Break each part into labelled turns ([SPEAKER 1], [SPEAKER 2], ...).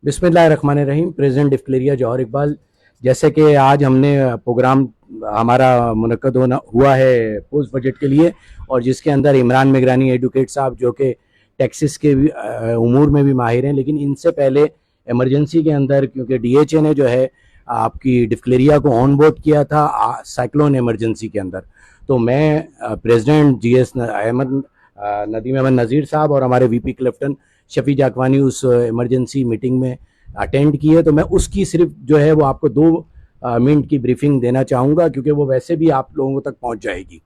[SPEAKER 1] बिस्मिल्लाहिर्रहमानिर्रहीम। प्रेसिडेंट डिक्लेरिया जौहर इकबाल। जैसे कि आज हमने प्रोग्राम हमारा मुनक्कद हुआ है पोस्ट बजट के लिए, और जिसके अंदर इमरान मेगरानी एडवोकेट साहब जो कि टैक्सेस के भी उमूर में भी माहिर हैं, लेकिन इनसे पहले इमरजेंसी के अंदर क्योंकि डीएचए ने जो है आपकी डिक्लेरिया को ऑन बोर्ड किया था साइक्लोन इमरजेंसी के अंदर, तो मैं प्रेसिडेंट जीएस अहमद नदीम अहमद नज़ीर साहब और हमारे वीपी क्लिफ्टन शफी जाकवानी उस इमरजेंसी मीटिंग में अटेंड किए, तो मैं उसकी सिर्फ जो है वो आपको 2 मिनट की ब्रीफिंग देना चाहूँगा, क्योंकि वो वैसे भी आप लोगों तक पहुँच जाएगी।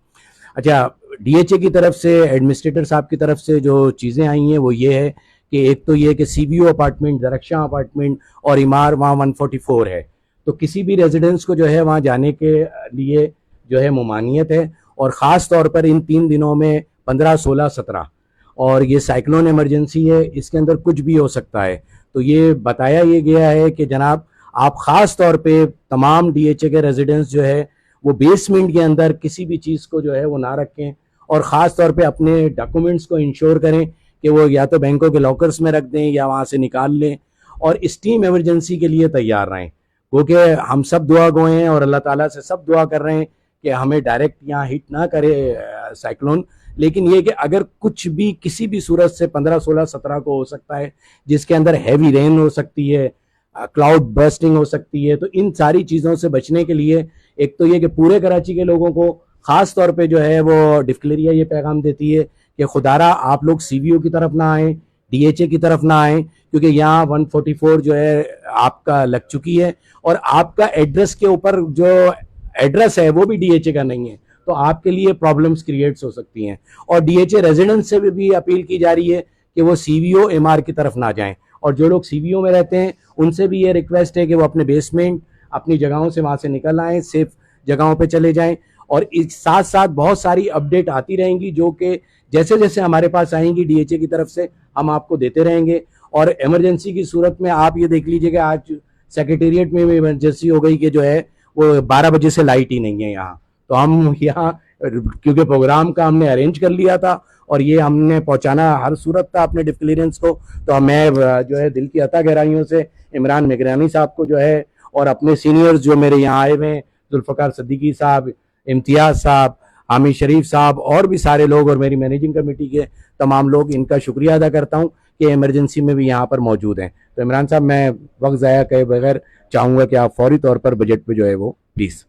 [SPEAKER 1] अच्छा, डीएचए की तरफ से एडमिनिस्ट्रेटर साहब की तरफ से जो चीज़ें आई हैं वो ये है कि एक तो ये कि सीबीओ अपार्टमेंट, दरख्शां अपार्टमेंट और इमार वहाँ 144 है, तो किसी भी रेजिडेंस को जो है वहाँ जाने के लिए जो है ममानियत है, और ख़ास तौर पर इन 3 दिनों में 15, 16, 17 और ये साइक्लोन इमरजेंसी है, इसके अंदर कुछ भी हो सकता है। तो ये बताया ये गया है कि जनाब आप ख़ास तौर पे तमाम डीएचए के रेजिडेंट्स जो है वो बेसमेंट के अंदर किसी भी चीज़ को जो है वो ना रखें, और ख़ास तौर पे अपने डॉक्यूमेंट्स को इंश्योर करें कि वो या तो बैंकों के लॉकर्स में रख दें या वहाँ से निकाल लें, और इस टीम इमरजेंसी के लिए तैयार रहें, क्योंकि हम सब दुआ गो हैं और अल्लाह ताला से सब दुआ कर रहे हैं कि हमें डायरेक्ट यहाँ हिट ना करे साइक्लोन, लेकिन ये कि अगर कुछ भी किसी भी सूरत से 15, 16, 17 को हो सकता है, जिसके अंदर हैवी रेन हो सकती है, क्लाउड बर्स्टिंग हो सकती है, तो इन सारी चीज़ों से बचने के लिए एक तो ये कि पूरे कराची के लोगों को ख़ास तौर पे जो है वो डिक्लेरिया ये पैगाम देती है कि खुदारा आप लोग सीवीओ की तरफ ना आएँ, डीएचए की तरफ ना आएँ, क्योंकि यहाँ 144 जो है आपका लग चुकी है, और आपका एड्रेस के ऊपर जो एड्रेस है वो भी डीएचए का नहीं है, तो आपके लिए प्रॉब्लम्स क्रिएट्स हो सकती हैं। और डीएचए रेजिडेंट से भी अपील की जा रही है कि वो सीवीओ एमआर की तरफ ना जाएं, और जो लोग सीवीओ में रहते हैं उनसे भी ये रिक्वेस्ट है कि वो अपने बेसमेंट अपनी जगहों से वहाँ से निकल आएँ, सेफ जगहों पे चले जाएं। और इस साथ साथ बहुत सारी अपडेट आती रहेंगी जो कि जैसे जैसे हमारे पास आएंगी डीएचए की तरफ से हम आपको देते रहेंगे। और इमरजेंसी की सूरत में आप ये देख लीजिए कि आज सेक्रेटेरिएट में भी इमरजेंसी हो गई कि जो है वो 12 बजे से लाइट ही नहीं है यहाँ, तो हम यहाँ क्योंकि प्रोग्राम का हमने अरेंज कर लिया था और ये हमने पहुंचाना हर सूरत था अपने डिक्लेरेंस को, तो मैं जो है दिल की अता गहराइयों से इमरान मेगरानी साहब को जो है और अपने सीनियर्स जो मेरे यहाँ आए हुए हैं, जुल्फ़कार सिद्दीकी साहब, इम्तियाज़ साहब, हामिद शरीफ साहब और भी सारे लोग और मेरी मैनेजिंग कमेटी के तमाम लोग, इनका शुक्रिया अदा करता हूँ कि इमरजेंसी में भी यहाँ पर मौजूद हैं। तो इमरान साहब, मैं वक्त ज़ाया किए बगैर चाहूँगा कि आप फौरी तौर पर बजट पे जो है वो प्लीज़।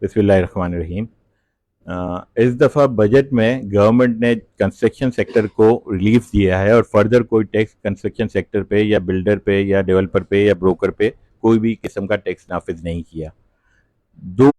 [SPEAKER 2] बिस्मिल्लाहिर्रहमानिर्रहीम। इस दफ़ा बजट में गवर्नमेंट ने कंस्ट्रक्शन सेक्टर को रिलीफ दिया है और फर्दर कोई टैक्स कंस्ट्रक्शन सेक्टर पे या बिल्डर पे या डेवलपर पे या ब्रोकर पे कोई भी किस्म का टैक्स नाफिज नहीं किया। 2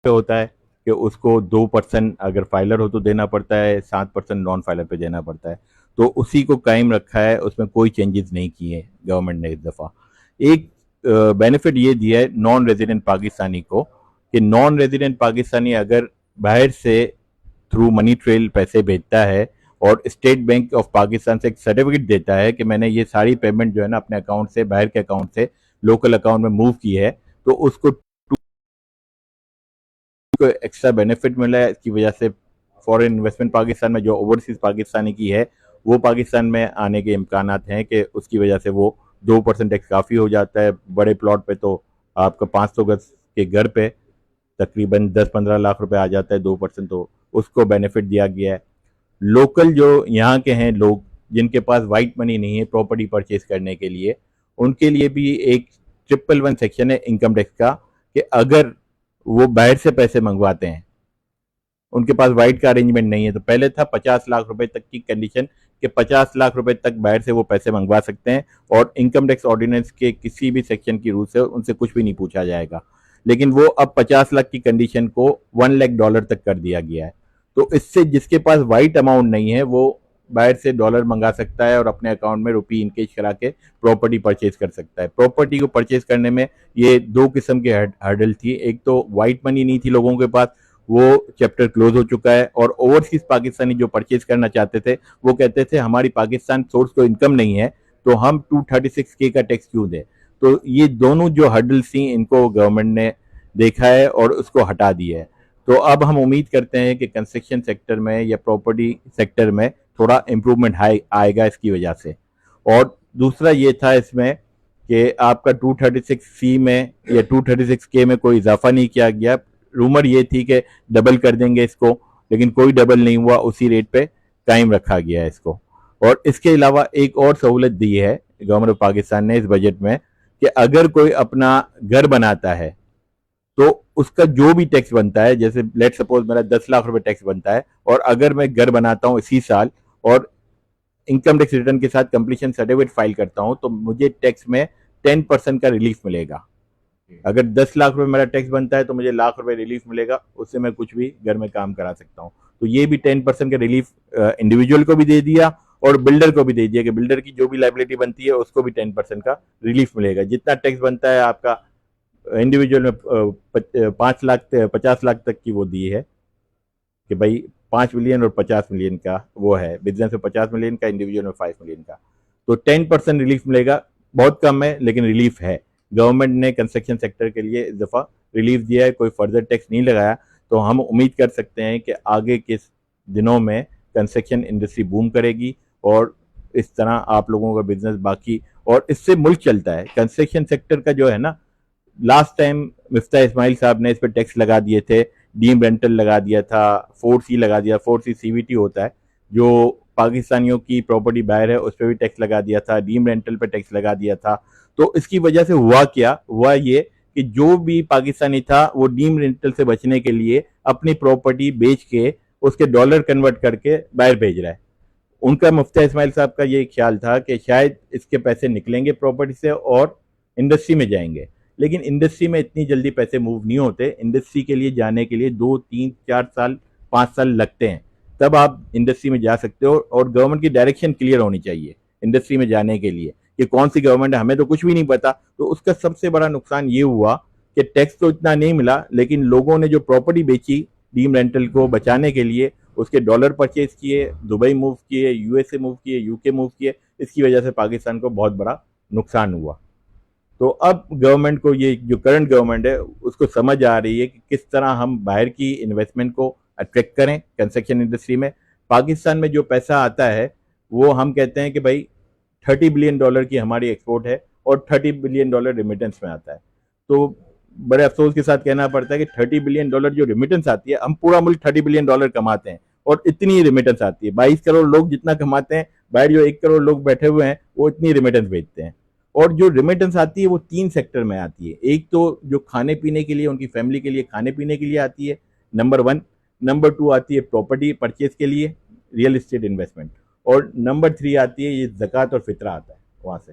[SPEAKER 2] होता है कि उसको 2% अगर फाइलर हो तो देना पड़ता है, 7% नॉन फाइलर पे देना पड़ता है, तो उसी को कायम रखा है, उसमें कोई चेंजेस नहीं किए गवर्नमेंट ने इस दफ़ा। एक बेनिफिट ये दिया है नॉन रेजिडेंट पाकिस्तानी को कि नॉन रेजिडेंट पाकिस्तानी अगर बाहर से थ्रू मनी ट्रेल पैसे भेजता है और स्टेट बैंक ऑफ पाकिस्तान से एक सर्टिफिकेट देता है कि मैंने ये सारी पेमेंट जो है ना अपने अकाउंट से बाहर के अकाउंट से लोकल अकाउंट में मूव की है, तो उसको एक्स्ट्रा बेनिफिट मिला है। इसकी वजह से फॉरेन इन्वेस्टमेंट पाकिस्तान में जो ओवरसीज पाकिस्तानी की है वो पाकिस्तान में आने के इम्कानात हैं कि उसकी वजह से वो 2% टैक्स काफ़ी हो जाता है। बड़े प्लॉट पे तो आपका 500 गज के घर पे तकरीबन 10-15 लाख रुपए आ जाता है 2%, तो उसको बेनिफिट दिया गया है। लोकल जो यहाँ के हैं लोग जिनके पास वाइट मनी नहीं है प्रॉपर्टी परचेज करने के लिए, उनके लिए भी एक 111 सेक्शन है इनकम टैक्स का कि अगर वो बाहर से पैसे मंगवाते हैं, उनके पास वाइट का अरेंजमेंट नहीं है, तो पहले था 50 लाख रुपए तक की कंडीशन कि 50 लाख रुपए तक बाहर से वो पैसे मंगवा सकते हैं और इनकम टैक्स ऑर्डिनेंस के किसी भी सेक्शन की रूल से उनसे कुछ भी नहीं पूछा जाएगा। लेकिन वो अब 50 लाख की कंडीशन को $1 लाख तक कर दिया गया है। तो इससे जिसके पास वाइट अमाउंट नहीं है वो बाहर से डॉलर मंगा सकता है और अपने अकाउंट में रुपी इनकेश करा के प्रॉपर्टी परचेज कर सकता है। प्रॉपर्टी को परचेज करने में ये 2 किस्म के हर्डल थी। एक तो वाइट मनी नहीं थी लोगों के पास, वो चैप्टर क्लोज हो चुका है, और ओवरसीज पाकिस्तानी जो परचेज करना चाहते थे वो कहते थे हमारी पाकिस्तान सोर्स को इनकम नहीं है तो हम 236K का टैक्स क्यों दें। तो ये दोनों जो हर्डल्स थी इनको गवर्नमेंट ने देखा है और उसको हटा दिया है। तो अब हम उम्मीद करते हैं कि कंस्ट्रक्शन सेक्टर में या प्रॉपर्टी सेक्टर में थोड़ा इम्प्रूवमेंट हाई आएगा इसकी वजह से। और दूसरा ये था इसमें कि आपका 236C में या 236K में कोई इजाफा नहीं किया गया। रूमर ये थी कि डबल कर देंगे इसको, लेकिन कोई डबल नहीं हुआ, उसी रेट पे कायम रखा गया है इसको। और इसके अलावा एक और सहूलत दी है गवर्नमेंट ऑफ पाकिस्तान ने इस बजट में कि अगर कोई अपना घर बनाता है तो उसका जो भी टैक्स बनता है, जैसे लेट सपोज मेरा 10 लाख रुपए टैक्स बनता है, और अगर मैं घर बनाता हूं इसी साल और इनकम टैक्स रिटर्न के साथ कंप्लीशन सर्टिफिकेट फाइल करता हूं, तो मुझे टैक्स में 10% का रिलीफ मिलेगा। अगर 10 लाख रुपए मेरा टैक्स बनता है तो मुझे लाख रुपए रिलीफ मिलेगा, उससे मैं कुछ भी घर में काम करा सकता हूँ। तो ये भी 10% का रिलीफ इंडिविजुअल को भी दे दिया और बिल्डर को भी दे दिया कि बिल्डर की जो भी लाइबिलिटी बनती है उसको भी 10% का रिलीफ मिलेगा। जितना टैक्स बनता है आपका इंडिविजुअल में 5 लाख 50 लाख तक की वो दी है कि भाई 5 मिलियन और 50 मिलियन का वो है, बिजनेस में 50 मिलियन का, इंडिविजुअल में 5 मिलियन का, तो 10% रिलीफ मिलेगा। बहुत कम है लेकिन रिलीफ है। गवर्नमेंट ने कंस्ट्रक्शन सेक्टर के लिए इस दफ़ा रिलीफ दिया है, कोई फर्दर टैक्स नहीं लगाया। तो हम उम्मीद कर सकते हैं कि आगे के दिनों में कंस्ट्रक्शन इंडस्ट्री बूम करेगी और इस तरह आप लोगों का बिजनेस बाकी, और इससे मुल्क चलता है। कंस्ट्रक्शन सेक्टर का जो है ना, लास्ट टाइम मिफ्ता इस्माइल साहब ने इस पर टैक्स लगा दिए थे, डीम रेंटल लगा दिया था, 4C लगा दिया, 4C CVT होता है जो पाकिस्तानियों की प्रॉपर्टी बाहर है, उस पर भी टैक्स लगा दिया था, डीम रेंटल पे टैक्स लगा दिया था। तो इसकी वजह से हुआ क्या, हुआ ये कि जो भी पाकिस्तानी था वो डीम रेंटल से बचने के लिए अपनी प्रॉपर्टी बेच के उसके डॉलर कन्वर्ट करके बाहर भेज रहा है। उनका मुफ्ती इस्माइल साहब का ये ख्याल था कि शायद इसके पैसे निकलेंगे प्रॉपर्टी से और इंडस्ट्री में जाएंगे, लेकिन इंडस्ट्री में इतनी जल्दी पैसे मूव नहीं होते। इंडस्ट्री के लिए जाने के लिए 2 3 4 साल 5 साल लगते हैं, तब आप इंडस्ट्री में जा सकते हो। और गवर्नमेंट की डायरेक्शन क्लियर होनी चाहिए इंडस्ट्री में जाने के लिए कि कौन सी गवर्नमेंट है, हमें तो कुछ भी नहीं पता। तो उसका सबसे बड़ा नुकसान ये हुआ कि टैक्स तो इतना नहीं मिला, लेकिन लोगों ने जो प्रॉपर्टी बेची डीम रेंटल को बचाने के लिए, उसके डॉलर परचेज किए, दुबई मूव किए, USA मूव किए, UK मूव किए, इसकी वजह से पाकिस्तान को बहुत बड़ा नुकसान हुआ। तो अब गवर्नमेंट को, ये जो करंट गवर्नमेंट है उसको समझ आ रही है कि किस तरह हम बाहर की इन्वेस्टमेंट को अट्रैक्ट करें कंस्ट्रक्शन इंडस्ट्री में। पाकिस्तान में जो पैसा आता है वो हम कहते हैं कि भाई $30 बिलियन की हमारी एक्सपोर्ट है और $30 बिलियन रिमिटेंस में आता है। तो बड़े अफसोस के साथ कहना पड़ता है कि $30 बिलियन जो रिमिटेंस आती है, हम पूरा मुल्क $30 बिलियन कमाते हैं और इतनी रिमिटेंस आती है। 22 करोड़ लोग जितना कमाते हैं, बाहर जो 1 करोड़ लोग बैठे हुए हैं वो इतनी रिमिटेंस भेजते हैं। और जो रिमिटेंस आती है वो 3 सेक्टर में आती है। एक तो जो खाने पीने के लिए, उनकी फैमिली के लिए खाने पीने के लिए आती है, नंबर 1। नंबर 2 आती है प्रॉपर्टी परचेज के लिए, रियल एस्टेट इन्वेस्टमेंट, और नंबर 3 आती है ये ज़कात और फितरा आता है वहाँ से।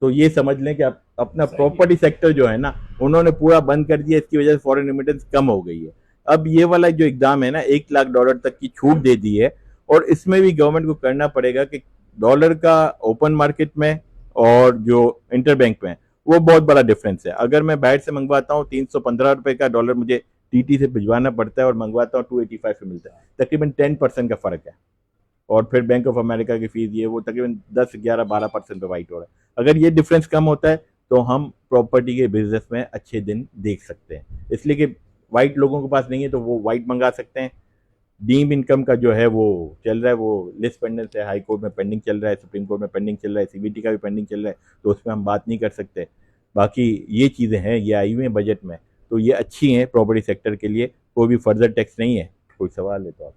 [SPEAKER 2] तो ये समझ लें कि अपना प्रॉपर्टी सेक्टर जो है ना, उन्होंने पूरा बंद कर दिया, इसकी वजह से फॉरेन रिमिटेंस कम हो गई है। अब ये वाला जो इकदाम है ना, $1 लाख तक की छूट दे दी है, और इसमें भी गवर्नमेंट को करना पड़ेगा कि डॉलर का ओपन मार्केट में और जो इंटर बैंक में, वो बहुत बड़ा डिफरेंस है। अगर मैं बाहर से मंगवाता हूँ 315 रुपए का डॉलर मुझे TT से भिजवाना पड़ता है, और मंगवाता हूँ 285 पे मिलता है, तकरीबन 10% का फर्क है। और फिर बैंक ऑफ अमेरिका की फीस ये वो तकरीबन 10 11 12% पे वाइट हो रहा है। अगर ये डिफरेंस कम होता है तो हम प्रॉपर्टी के बिजनेस में अच्छे दिन देख सकते हैं, इसलिए कि वाइट लोगों के पास नहीं है तो वो वाइट मंगा सकते हैं। डीम इनकम का जो है वो चल रहा है, वो लिस्ट पेंडेंस है, हाई कोर्ट में पेंडिंग चल रहा है, सुप्रीम कोर्ट में पेंडिंग चल रहा है, CBT का भी पेंडिंग चल रहा है, तो उसमें हम बात नहीं कर सकते। बाकी ये चीज़ें हैं, ये आई हुई हैं बजट में, तो ये अच्छी हैं प्रॉपर्टी सेक्टर के लिए। कोई भी फर्दर टैक्स नहीं है। कोई सवाल है तो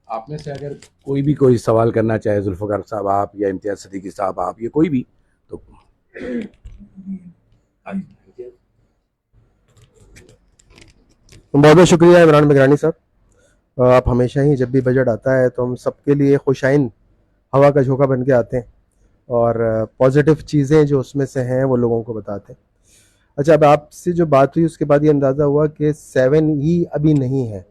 [SPEAKER 1] आप में से अगर कोई भी कोई सवाल करना चाहे, जुल्फ़िकार साहब आप या इम्तियाज़ सिद्दीकी साहब आप, ये कोई भी, तो
[SPEAKER 3] बहुत बहुत शुक्रिया इमरान मेगरानी साहब। आप हमेशा ही जब भी बजट आता है तो हम सबके लिए खुशाइन हवा का झोंका बन के आते हैं और पॉजिटिव चीज़ें जो उसमें से हैं वो लोगों को बताते हैं। अच्छा, अब आपसे जो बात हुई उसके बाद ये अंदाज़ा हुआ कि 7E अभी नहीं है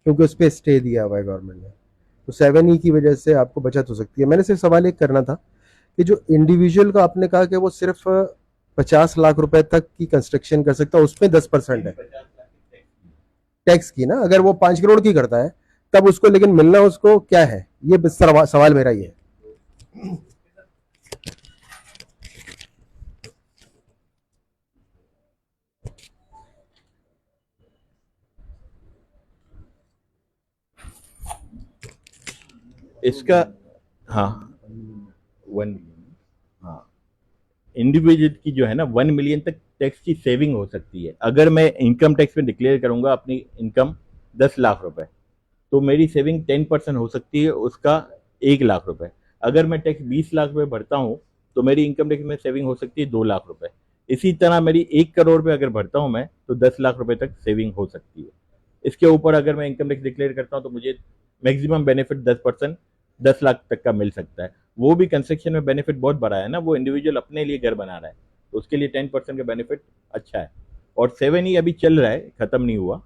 [SPEAKER 3] क्योंकि उस पर स्टे दिया हुआ है गवर्नमेंट ने, तो 7E की वजह से आपको बचत हो सकती है। मैंने सिर्फ सवाल एक करना था कि जो इंडिविजुअल का आपने कहा कि वो सिर्फ 50 लाख रुपए तक की कंस्ट्रक्शन कर सकता है, उसमें 10% है टैक्स की ना, अगर वो 5 करोड़ की करता है तब उसको लेकिन मिलना उसको क्या है, ये सवाल मेरा ये है।
[SPEAKER 2] इसका हाँ 1 मिलियन, हाँ इंडिविजुअल की जो है ना 1 मिलियन तक टैक्स की सेविंग हो सकती है। अगर मैं इनकम टैक्स में डिक्लेयर करूंगा अपनी इनकम 10 लाख रुपए, तो मेरी सेविंग 10% हो सकती है उसका 1 लाख रुपए। अगर मैं टैक्स 20 लाख रुपए भरता हूँ तो मेरी इनकम टैक्स में सेविंग हो सकती है 2 लाख रुपए। इसी तरह मेरी 1 करोड़ रुपए अगर भरता हूँ मैं तो 10 लाख रुपए तक सेविंग हो सकती है। इसके ऊपर अगर मैं इनकम टैक्स डिक्लेयर करता हूँ तो मुझे मैक्सिमम बेनिफिट 10%, 10 लाख तक का मिल सकता है। वो भी कंस्ट्रक्शन में बेनिफिट बहुत बड़ा है ना, वो इंडिविजुअल अपने लिए घर बना रहा है तो उसके लिए 10% का बेनिफिट अच्छा है। और 7E अभी चल रहा है, खत्म नहीं हुआ,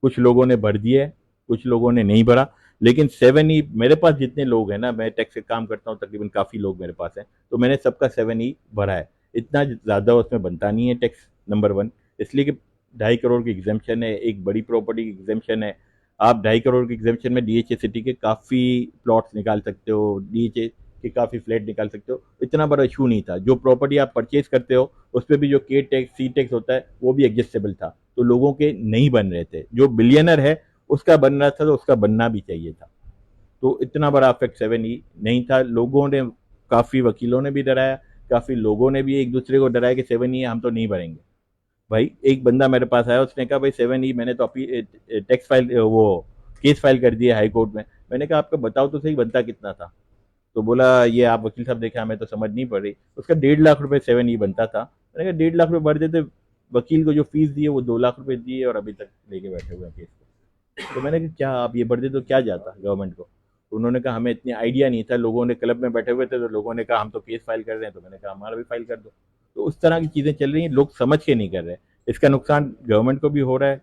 [SPEAKER 2] कुछ लोगों ने भर दिया है, कुछ लोगों ने नहीं भरा। लेकिन 7E मेरे पास जितने लोग हैं ना, मैं टैक्स का काम करता हूँ, तकरीबन काफ़ी लोग मेरे पास हैं, तो मैंने सबका 7E भरा है। इतना ज़्यादा उसमें बनता नहीं है टैक्स, नंबर 1, इसलिए कि 2.5 करोड़ की एग्जेम्पशन है, एक बड़ी प्रॉपर्टी की एग्जेम्पशन है। आप 2.5 करोड़ की एग्जेम्पशन में DHA सिटी के काफ़ी प्लॉट्स निकाल सकते हो, DHA के काफ़ी फ्लैट निकाल सकते हो। इतना बड़ा इशू नहीं था। जो प्रॉपर्टी आप परचेज करते हो उस पर भी जो के टैक्स सी टैक्स होता है वो भी एडजस्टेबल था, तो लोगों के नहीं बन रहे थे। जो बिलियनर है उसका बन रहा था तो उसका बनना भी चाहिए था। तो इतना बड़ा अफेक्ट 7E नहीं था। लोगों ने, काफ़ी वकीलों ने भी डराया, काफ़ी लोगों ने भी एक दूसरे को डराया कि 7E हम तो नहीं भरेंगे। भाई एक बंदा मेरे पास आया, उसने कहा भाई 7E मैंने तो अपनी टैक्स फाइल, वो केस फाइल कर दिया हाई कोर्ट में। मैंने कहा आपका बताओ तो सही बनता कितना था। तो बोला ये आप वकील साहब देखे, हमें तो समझ नहीं पड़ रही। उसका 1.5 लाख रुपए 7E बनता था। मैंने कहा 1.5 लाख रुपए भर देते, वकील को जो फीस दी है वो 2 लाख रुपए दिए और अभी तक लेके बैठे हुए हैं केस को। तो मैंने कहा क्या आप ये भर देते तो क्या जाता गवर्नमेंट को। तो उन्होंने कहा हमें इतनी आइडिया नहीं था, लोगों ने क्लब में बैठे हुए थे तो लोगों ने कहा हम तो केस फाइल कर रहे हैं, तो मैंने कहा हमारा भी फाइल कर दो। तो उस तरह की चीज़ें चल रही हैं, लोग समझ के नहीं कर रहे। इसका नुकसान गवर्नमेंट को भी हो रहा है,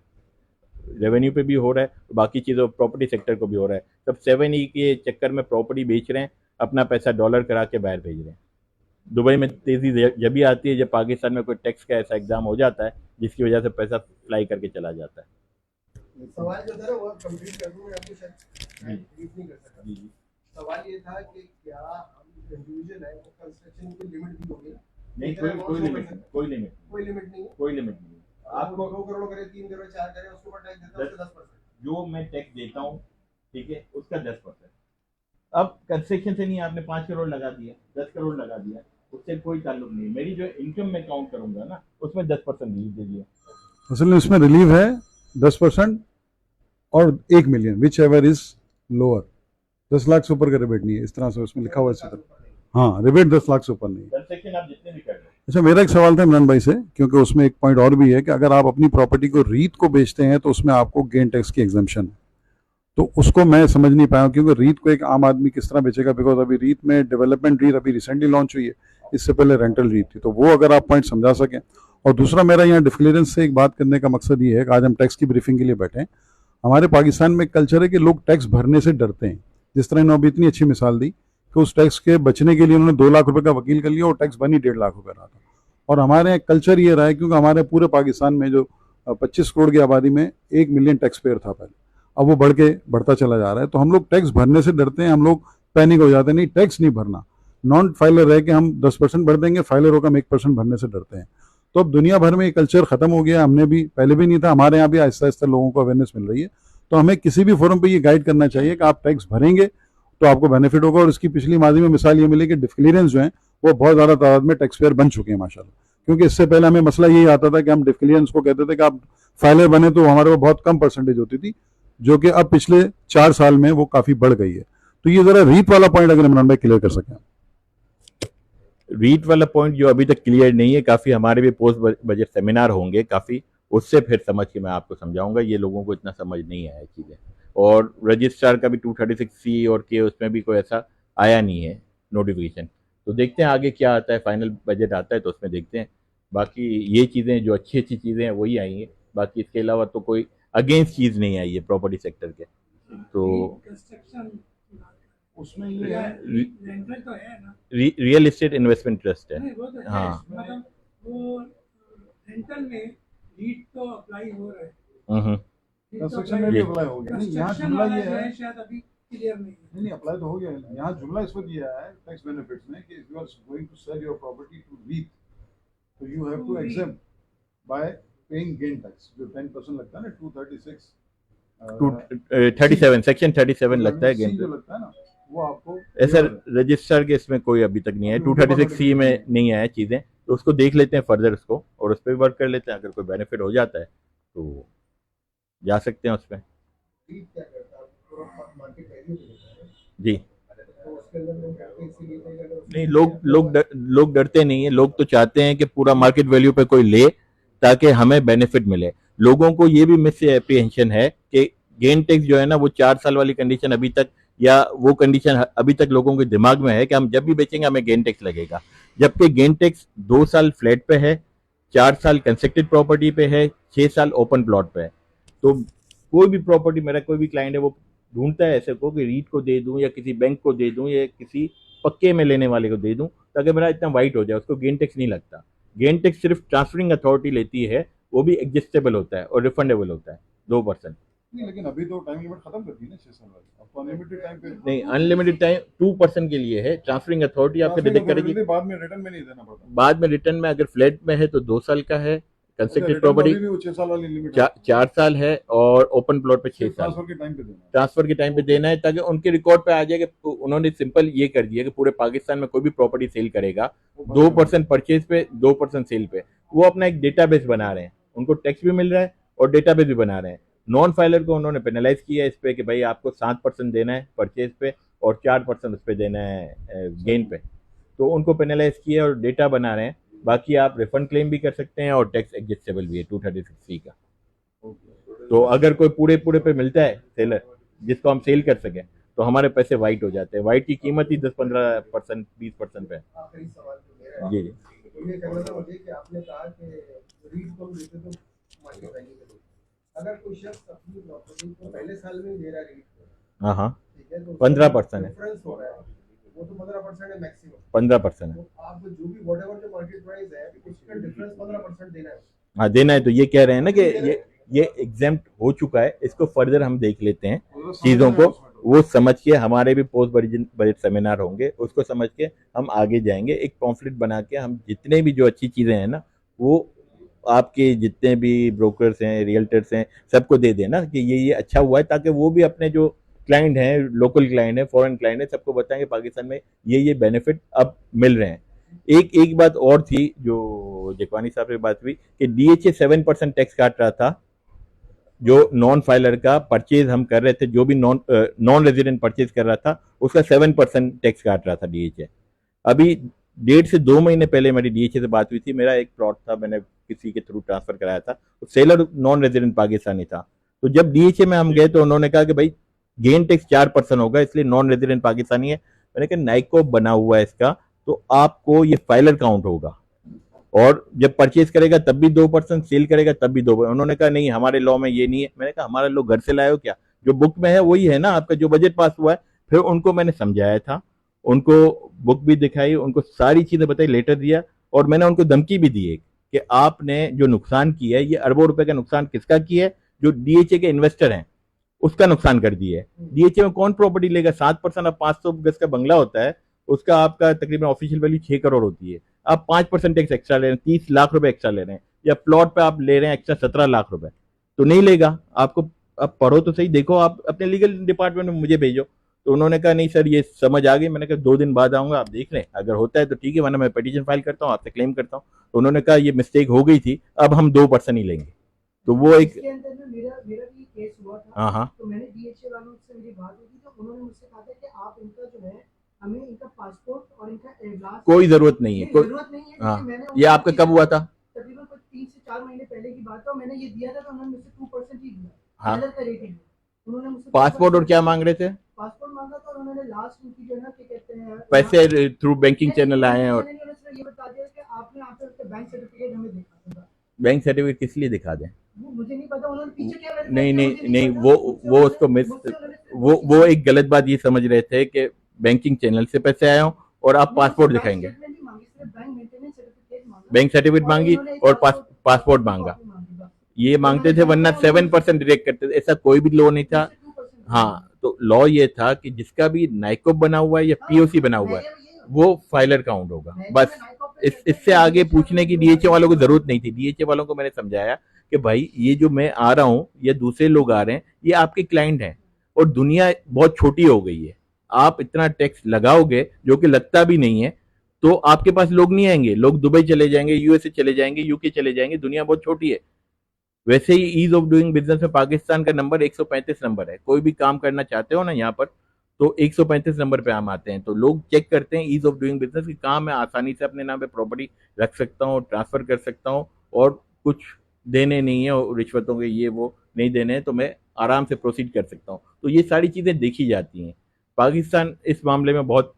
[SPEAKER 2] रेवेन्यू पे भी हो रहा है, बाकी चीज़ों प्रॉपर्टी सेक्टर को भी हो रहा है। सब 7E के चक्कर में प्रॉपर्टी बेच रहे हैं, अपना पैसा डॉलर करा के बाहर भेज रहे हैं। दुबई में तेज़ी जब भी आती है जब पाकिस्तान में कोई टैक्स का ऐसा एग्जाम हो जाता है जिसकी वजह से पैसा फ्लाई करके चला जाता है।
[SPEAKER 3] सवाल जो था ना वो कंप्लीट कर दूं, मैं आपको शायद ब्रीफ नहीं कर सका।
[SPEAKER 2] जी जी।
[SPEAKER 3] सवाल ये था कि क्या हम इंडिविजुअल है वो कंस्ट्रक्शन की लिमिट भी होगी?
[SPEAKER 2] नहीं, कोई लिमिट नहीं, कोई लिमिट नहीं,
[SPEAKER 3] कोई लिमिट नहीं है।
[SPEAKER 2] कोई लिमिट नहीं।
[SPEAKER 3] आपको 2 करोड़ करे, 3 करोड़, 4 करे, उसके ऊपर टैक्स देता है, उसका 10%।
[SPEAKER 2] जो मैं टैक्स देता हूँ, ठीक है, उसका 10%। अब कंस्ट्रक्शन से नहीं, आपने 5 करोड़ लगा दिया, 10 करोड़ लगा दिया, उससे कोई ताल्लुक नहीं। मेरी जो इनकम में काउंट करूंगा ना उसमें 10% रिलीफ दे दिया।
[SPEAKER 4] असल में इसमें रिलीव है 10% और 1 million, which ever is lower. 10 lakh से ऊपर का रिबेट नहीं है, इस तरह से उसमें लिखा हुआ है इसी तरह। हाँ, रिबेट 10 लाख से ऊपर नहीं है।
[SPEAKER 2] कंस्ट्रक्शन आप जितने भी कर रहे हो।
[SPEAKER 4] अच्छा, मेरा एक सवाल था इमरान भाई से, क्योंकि उसमें एक पॉइंट और भी है कि अगर आप अपनी प्रॉपर्टी को रीत को बेचते हैं तो उसमें आपको गेन टैक्स की एग्जाम्पशन है। तो उसको मैं समझ नहीं पाया, क्योंकि रीत को एक आम आदमी किस तरह बेचेगा, बिकॉज अभी रीत में डेवलपमेंट रीत अभी रिसेंटली लॉन्च हुई है, इससे पहले रेंटल रीत थी। तो वो अगर आप पॉइंट समझा सकें। और दूसरा, मेरा यहाँ डिस्क्लियरेंस से एक बात करने का मकसद ये है कि आज हम टैक्स की ब्रीफिंग के लिए बैठे हैं। हमारे पाकिस्तान में कल्चर है कि लोग टैक्स भरने से डरते हैं। जिस तरह इन्होंने अभी इतनी अच्छी मिसाल दी कि उस टैक्स के बचने के लिए उन्होंने 2 लाख रुपए का वकील कर लिया और टैक्स बन ही 1.5 लाख रुपए रहा था। और हमारे यहाँ कल्चर ये रहा है, क्योंकि हमारे पूरे पाकिस्तान में जो 25 करोड़ की आबादी में 1 मिलियन टैक्स पेयर था पहले, अब वो बढ़ता चला जा रहा है। तो हम लोग टैक्स भरने से डरते हैं, हम लोग पैनिक हो जाते हैं, नहीं टैक्स नहीं भरना। नॉन फाइलर रह के हम 10% भर देंगे, फाइलर होकर हम 1% भरने से डरते हैं। तो अब दुनिया भर में ये कल्चर खत्म हो गया। हमने भी पहले भी नहीं था, हमारे यहाँ भी आहिस्ता आहिस्ता लोगों को अवेयरनेस मिल रही है। तो हमें किसी भी फोरम पे ये गाइड करना चाहिए कि आप टैक्स भरेंगे तो आपको बेनिफिट होगा। और इसकी पिछली माजी में मिसाल ये मिली कि डिस्क्लियरेंस जो है वो बहुत ज़्यादा तादाद में टैक्स पेयर बन चुके हैं माशाल्लाह। क्योंकि इससे पहले हमें मसला यही आता था कि हम डिस्क्लियरेंस को कहते थे कि आप फाइलर बने तो हमारे को बहुत कम परसेंटेज होती थी, जो कि अब पिछले 4 साल में वो काफ़ी बढ़ गई है। तो ये ज़रा रीत वाला पॉइंट अगर इमरान भाई क्लियर कर सकें।
[SPEAKER 2] रीट वाला पॉइंट जो अभी तक क्लियर नहीं है, काफ़ी हमारे भी पोस्ट बजट सेमिनार होंगे काफ़ी, उससे फिर समझ के मैं आपको समझाऊंगा। ये लोगों को इतना समझ नहीं आया चीज़ें। और रजिस्ट्रार का भी 236C और के उसमें भी कोई ऐसा आया नहीं है नोटिफिकेशन। तो देखते हैं आगे क्या आता है, फाइनल बजट आता है तो उसमें देखते हैं। बाकी ये चीज़ें जो अच्छी अच्छी चीज़ें हैं वही आई हैं, बाकी इसके अलावा तो कोई अगेंस्ट चीज़ नहीं आई है प्रॉपर्टी सेक्टर के। तो
[SPEAKER 4] उसमें ये है,
[SPEAKER 5] रेंटल तो है ना,
[SPEAKER 2] रियल एस्टेट इन्वेस्टमेंट ट्रस्ट है।
[SPEAKER 5] नहीं वो तो है,
[SPEAKER 2] हाँ।
[SPEAKER 5] मतलब वो रेंटल में रीट तो अप्लाई हो रहा है,
[SPEAKER 4] कंस्ट्रक्शन में भी अप्लाई हो गया। नहीं, यहाँ
[SPEAKER 5] कंस्ट्रक्शन
[SPEAKER 4] जुमला
[SPEAKER 5] वाला
[SPEAKER 4] ये
[SPEAKER 5] जो
[SPEAKER 4] है,
[SPEAKER 5] है शायद अभी क्लियर नहीं है।
[SPEAKER 4] नहीं अप्लाई तो हो गया। यहाँ जुमला इस पर दिया है टैक्स बेनिफिट्स में कि if you are going to sell your property to रीत, तो you have to exempt by paying gain tax, जो 10% लगता है ना, 236
[SPEAKER 2] 37 सेक्शन 37 लगता है
[SPEAKER 4] सी
[SPEAKER 2] गेन
[SPEAKER 4] जो लगता है ना, वो आपको
[SPEAKER 2] ऐसा रजिस्टर के इसमें कोई अभी तक नहीं है, 236C में नहीं आया चीज़ें, तो उसको देख लेते हैं फर्दर उसको, और उस पर वर्क कर लेते हैं। अगर कोई बेनिफिट हो जाता है तो जा सकते हैं उस पर। जी नहीं, लोग डरते नहीं है। लोग तो चाहते हैं कि पूरा मार्केट वैल्यू पे कोई ले ताकि हमें बेनिफिट मिले। लोगों को ये भी मिस एप्रीहेंशन है कि गेन टैक्स जो है ना, वो 4 साल वाली कंडीशन अभी तक, या वो कंडीशन अभी तक लोगों के दिमाग में है कि हम जब भी बेचेंगे हमें गेन टैक्स लगेगा, जबकि गेन टैक्स 2 साल फ्लैट पे है, 4 साल कंस्ट्रक्टेड प्रॉपर्टी पे है, 6 साल ओपन प्लॉट पे है। तो कोई भी प्रॉपर्टी, मेरा कोई भी क्लाइंट है वो ढूंढता है ऐसे को कि रीट को दे दूं या किसी बैंक को दे दूं या किसी पक्के में लेने वाले को दे दूं ताकि मेरा इतना वाइट हो जाए, उसको गेन टैक्स नहीं लगता। गेन टैक्स सिर्फ ट्रांसफरिंग अथॉरिटी लेती है, वो भी एडजस्टेबल होता है और रिफंडेबल होता है 2%।
[SPEAKER 4] नहीं, लेकिन अभी तो टाइम लिमिट खत्म कर दी ना 6 साल वाली, अब तो अनलिमिटेड टाइम पे
[SPEAKER 2] नहीं, अनलिमिटेड टाइम 2% के लिए है। ट्रांसफरिंग अथॉरिटी आपको डिडक्ट करेगी,
[SPEAKER 4] बाद में रिटर्न में नहीं देना पड़ता।
[SPEAKER 2] बाद में रिटर्न में अगर फ्लैट में है तो 2 साल का है, कंस्ट्रक्टेड प्रॉपर्टी
[SPEAKER 4] 6 साल वाली लिमिट
[SPEAKER 2] 4 साल है, और ओपन प्लॉट पे 6 साल।
[SPEAKER 4] ट्रांसफर के टाइम पे देना है।
[SPEAKER 2] ट्रांसफर के टाइम पे देना है ताकि उनके रिकॉर्ड पे आ जाए कि उन्होंने सिंपल ये कर दिया कि पूरे पाकिस्तान में कोई भी प्रॉपर्टी सेल करेगा 2% परचेज पे, 2% सेल पे। वो अपना एक डेटाबेस बना रहे हैं, उनको टैक्स भी मिल रहा है और डेटाबेस भी बना रहे हैं। नॉन फाइलर को उन्होंने पेनलाइज किया इस पे कि भाई आपको 7% देना है परचेज पे और 4% उस पर देना है गेन पे, तो उनको पेनलाइज किया और डेटा बना रहे हैं। बाकी आप रिफंड क्लेम भी कर सकते हैं और टैक्स एडजस्टेबल भी है 236C का। तो अगर कोई पूरे पे मिलता है सेलर जिसको हम सेल कर सकें तो हमारे पैसे वाइट हो जाते हैं। वाइट की कीमत ही 10-15%, 20% पे है।
[SPEAKER 3] आखिरी सवाल जो मेरा है,
[SPEAKER 2] जी
[SPEAKER 3] तो ये कहना था मुझे कि आपने कहा कि रीट को हम देते तो मार्केट वैल्यू पे देते। अगर कोई शख्स अपनी प्रॉपर्टी को पहले साल में ही दे रहा है रीट को,
[SPEAKER 2] हाँ हाँ,
[SPEAKER 3] ठीक है, तो
[SPEAKER 2] 15% है,
[SPEAKER 3] डिफरेंस हो रहा है, वो तो 15% है मैक्सिमम।
[SPEAKER 2] 15% है।
[SPEAKER 3] तो आप जो भी व्हाटएवर जो मार्केट प्राइस है उसका डिफरेंस 15% देना है।
[SPEAKER 2] हाँ देना है। तो ये कह रहे हैं ना कि ये एग्जेम्प्ट हो चुका है, इसको फर्दर हम देख लेते हैं चीज़ों को, वो समझ के हमारे भी पोस्ट बजट सेमिनार होंगे, उसको समझ के हम आगे जाएंगे। एक पॉम्फलेट बना के हम जितने भी जो अच्छी चीज़ें हैं ना, वो आपके जितने भी ब्रोकर्स हैं, रियल्टर्स हैं, सबको दे देना कि ये अच्छा हुआ है, ताकि वो भी अपने जो क्लाइंट हैं, लोकल क्लाइंट है, फॉरेन क्लाइंट है, सबको बताएंगे पाकिस्तान में ये बेनिफिट अब मिल रहे हैं। एक बात और थी जो जेकवानी साहब से बात हुई कि DHA 7% टैक्स काट रहा था। जो नॉन फाइलर का परचेज हम कर रहे थे, जो भी नॉन रेजिडेंट परचेज कर रहा था, उसका 7% टैक्स काट रहा था DHA। अभी 1.5 से 2 महीने पहले मेरी DHA से बात हुई थी। मेरा एक प्लॉट था, मैंने किसी के थ्रू ट्रांसफर कराया था, तो सेलर नॉन रेजिडेंट पाकिस्तानी था। तो जब DHA में हम गए तो उन्होंने कहा कि भाई गेन टैक्स 4% होगा, इसलिए नॉन रेजिडेंट पाकिस्तानी है। मैंने कहा नाइको बना हुआ है इसका, तो आपको ये फाइलर काउंट होगा, और जब परचेज करेगा तब भी 2%, सेल करेगा तब भी 2%। उन्होंने कहा नहीं, हमारे लॉ में ये नहीं है। मैंने कहा हमारा लॉ घर से लाए हो क्या? जो बुक में है वही है ना, आपका जो बजट पास हुआ है। फिर उनको मैंने समझाया था, उनको बुक भी दिखाई, उनको सारी चीजें बताई, लेटर दिया, और मैंने उनको धमकी भी दी है कि आपने जो नुकसान किया है, ये अरबों रुपए का नुकसान किसका किया है? जो DHA के इन्वेस्टर हैं उसका नुकसान कर दिया है। DHA में कौन प्रॉपर्टी लेगा? 7%। अब 500 गज का बंगला होता है, उसका आपका तकरीबन ऑफिशियल वैल्यू 6 करोड़ होती है। आप 5% टैक्स एक्स्ट्रा ले रहे हैं, 30 लाख रुपए एक्स्ट्रा ले रहे हैं, या प्लॉट पे आप ले रहे हैं एक्स्ट्रा 17 लाख रुपए, तो नहीं लेगा आपको। आप पढ़ो तो सही, देखो, आप अपने लीगल डिपार्टमेंट में मुझे भेजो। तो उन्होंने कहा नहीं सर, ये समझ आ गई। मैंने कहा 2 दिन बाद आऊंगा, आप देख लें, अगर होता है तो ठीक है, वरना मैं पिटीशन फाइल करता हूँ, आपसे क्लेम करता हूँ। तो उन्होंने कहा ये मिस्टेक हो गई थी, अब हम 2% ही लेंगे। तो वो एक
[SPEAKER 5] इसके अंदर में मेरा भी केस हुआ था।
[SPEAKER 2] हाँ हाँ,
[SPEAKER 5] तो मैंने DHA वालों से मेरी बात हुई थी, तो उन्होंने मुझसे कहा था कि आप इनका जो है, हमें इनका पासपोर्ट और इनका एवलास
[SPEAKER 2] कोई जरूरत नहीं है, कोई
[SPEAKER 5] जरूरत नहीं है।
[SPEAKER 2] हाँ,
[SPEAKER 5] क्योंकि मैंने
[SPEAKER 2] ये आपका कब हुआ था?
[SPEAKER 5] तकरीबन कुछ 3 से 4 महीने पहले की बात है, और मैंने ये दिया था तो उन्होंने मुझसे 2% ही दिया।
[SPEAKER 2] हाँ,
[SPEAKER 5] सेलर का रेटिंग उन्होंने मुझसे
[SPEAKER 2] पासपोर्ट और क्या मांग रहे थे?
[SPEAKER 5] पासपोर्ट मांगा था, और उन्होंने लास्ट उनकी जो है ना, क्या कहते हैं,
[SPEAKER 2] पैसे थ्रू बैंकिंग चैनल आए हैं, और
[SPEAKER 5] उन्होंने सिर्फ ये बता दिया कि आपने आकर उसका बैंक सर्टिफिकेट हमें दिखा देगा।
[SPEAKER 2] बैंक सर्टिफिकेट किस लिए दिखा दें?
[SPEAKER 5] वो मुझे नहीं पता, उन्होंने पीछे क्या verify
[SPEAKER 2] नहीं
[SPEAKER 5] किया,
[SPEAKER 2] नहीं
[SPEAKER 5] मुझे
[SPEAKER 2] नहीं,
[SPEAKER 5] पता।
[SPEAKER 2] वो उसको मिस, वो एक गलत बात ये समझ रहे थे कि बैंकिंग चैनल से पैसे आए हों और आप पासपोर्ट दिखाएंगे। बैंक सर्टिफिकेट मांगी और पासपोर्ट मांगा, ये मांगते थे, वरना 7% डिडक्ट करते थे। ऐसा कोई भी लॉ नहीं था। हाँ, तो लॉ ये था कि जिसका भी नाइकोब बना हुआ है या POC बना हुआ है, वो फाइलर काउंट होगा। बस इससे आगे पूछने की DHA वालों को जरूरत नहीं थी। DHA वालों को मैंने समझाया कि भाई ये जो मैं आ रहा हूँ या दूसरे लोग आ रहे हैं, ये आपके क्लाइंट हैं, और दुनिया बहुत छोटी हो गई है। आप इतना टैक्स लगाओगे जो कि लगता भी नहीं है, तो आपके पास लोग नहीं आएंगे, लोग दुबई चले जाएंगे, यूएसए चले जाएंगे, यूके चले जाएंगे, दुनिया बहुत छोटी है। वैसे ही ईज ऑफ डूइंग बिजनेस में पाकिस्तान का नंबर 135 नंबर है। कोई भी काम करना चाहते हो ना यहाँ पर, तो 135 नंबर पे हम आते हैं। तो लोग चेक करते हैं ईज ऑफ डूइंग बिजनेस की, कहाँ मैं आसानी से अपने नाम पे प्रॉपर्टी रख सकता हूँ, ट्रांसफर कर सकता हूँ, और कुछ देने नहीं है और रिश्वतों के ये वो नहीं देने हैं, तो मैं आराम से प्रोसीड कर सकता हूँ। तो ये सारी चीज़ें देखी जाती हैं। पाकिस्तान इस मामले में बहुत